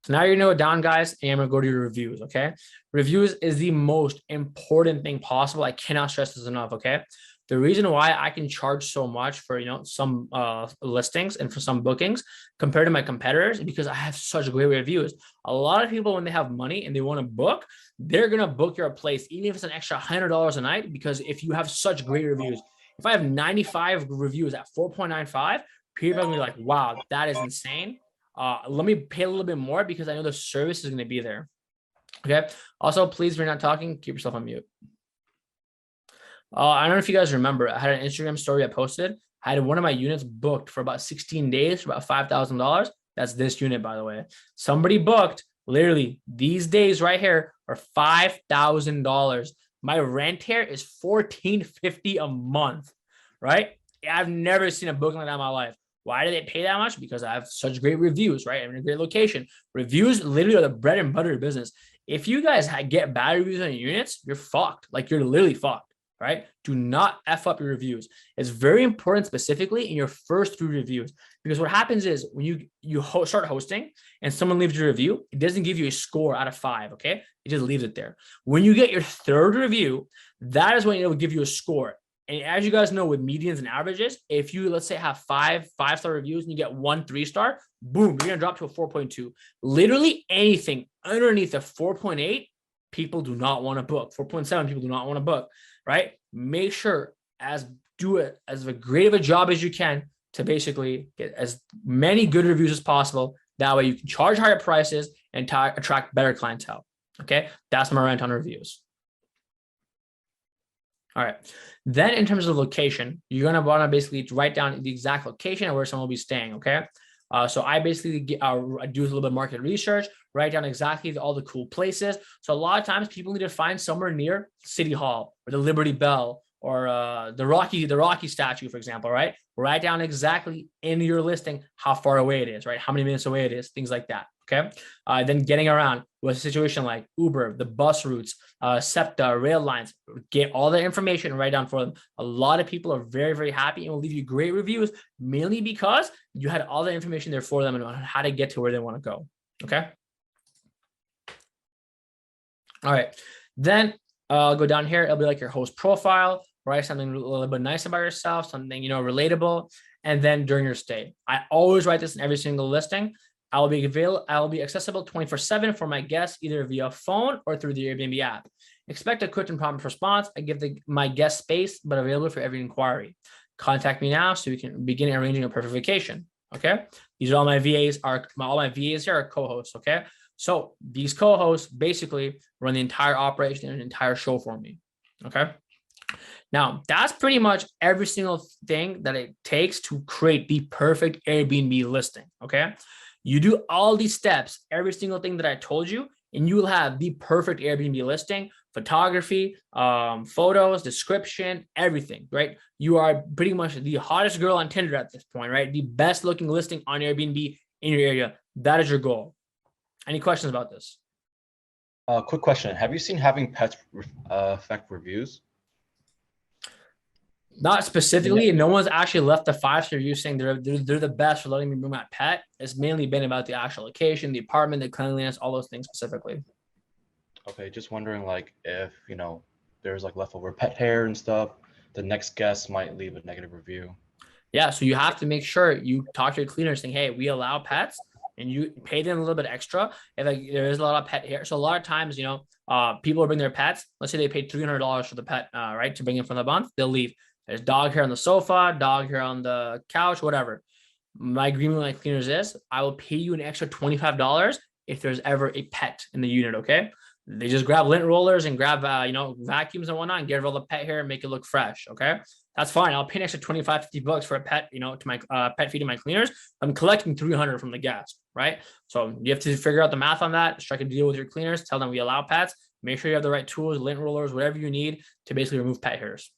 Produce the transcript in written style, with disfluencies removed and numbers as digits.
So now you know it down, guys, and I'm gonna go to your reviews. Okay, reviews is the most important thing possible. I cannot stress this enough. Okay, the reason why I can charge so much for some listings and for some bookings compared to my competitors is because I have such great reviews. A lot of people, when they have money and they want to book, they're gonna book your place even if it's an extra $100 a night, because if you have such great reviews. If I have 95 reviews at 4.95, people are gonna be like, wow, that is insane. Let me pay a little bit more because I know the service is going to be there. Okay. Also, please, if you're not talking, keep yourself on mute. I don't know if you guys remember, I had an Instagram story I posted. I had one of my units booked for about 16 days for about $5,000. That's this unit, by the way. Somebody booked literally these days right here for $5,000. My rent here is $1,450 a month, right? I've never seen a booking like that in my life. Why do they pay that much? Because I have such great reviews, right? I'm in a great location. Reviews literally are the bread and butter of business. If you guys get bad reviews on your units, you're fucked. Like, you're literally fucked, right? Do not F up your reviews. It's very important, specifically in your first 3 reviews, because what happens is when you start hosting and someone leaves a review, it doesn't give you a score out of 5, okay? It just leaves it there. When you get your 3rd review, that is when it will give you a score. And as you guys know, with medians and averages, if you, let's say, have 5-star reviews and you get 1 3-star, boom, you're going to drop to a 4.2. Literally anything underneath a 4.8, people do not want to book. 4.7, people do not want to book, right? Make sure do it as great of a job as you can to basically get as many good reviews as possible. That way you can charge higher prices and attract better clientele. Okay, that's my rant on reviews. All right. Then in terms of location, you're going to want to basically write down the exact location and where someone will be staying. Okay. So I basically do a little bit of market research, write down exactly all the cool places. So a lot of times people need to find somewhere near City Hall or the Liberty Bell or the Rocky statue, for example, right? Write down exactly in your listing how far away it is, right? How many minutes away it is, things like that. Okay. Then getting around with a situation like Uber, the bus routes, SEPTA, rail lines, get all the information and write down for them. A lot of people are very, very happy and will leave you great reviews, mainly because you had all the information there for them and on how to get to where they want to go. Okay. All right. Then go down here. It'll be like your host profile, write something a little bit nice about yourself, something, relatable. And then during your stay, I always write this in every single listing. I will be accessible 24/7 for my guests, either via phone or through the Airbnb app. Expect a quick and prompt response. I give my guest space, but available for every inquiry. Contact me now so we can begin arranging a perfect vacation. Okay. These are all my VAs all my VAs here are co-hosts. Okay. So these co-hosts basically run the entire operation and an entire show for me. Okay. Now, that's pretty much every single thing that it takes to create the perfect Airbnb listing. Okay. You do all these steps, every single thing that I told you, and you will have the perfect Airbnb listing, photography, photos, description, everything, right? You are pretty much the hottest girl on Tinder at this point, right? The best looking listing on Airbnb in your area. That is your goal. Any questions about this? Quick question. Have you seen having pets affect reviews? Not specifically. No one's actually left a 5-star review saying they're the best for letting me bring my pet. It's mainly been about the actual location, the apartment, the cleanliness, all those things specifically. Okay, just wondering, like, if there's like leftover pet hair and stuff, the next guest might leave a negative review. Yeah, so you have to make sure you talk to your cleaner saying, hey, we allow pets, and you pay them a little bit extra if there is a lot of pet hair. So a lot of times, people will bring their pets. Let's say they paid $300 for the pet, right, to bring in for the month. They'll leave. There's dog hair on the sofa, dog hair on the couch, whatever. My agreement with my cleaners is I will pay you an extra $25 if there's ever a pet in the unit. Okay. They just grab lint rollers and grab, vacuums and whatnot and get rid of all the pet hair and make it look fresh. Okay. That's fine. I'll pay an extra 25, $50 for a pet, to my pet feed to my cleaners. I'm collecting 300 from the guest, right? So you have to figure out the math on that, strike a deal with your cleaners, tell them we allow pets, make sure you have the right tools, lint rollers, whatever you need to basically remove pet hairs.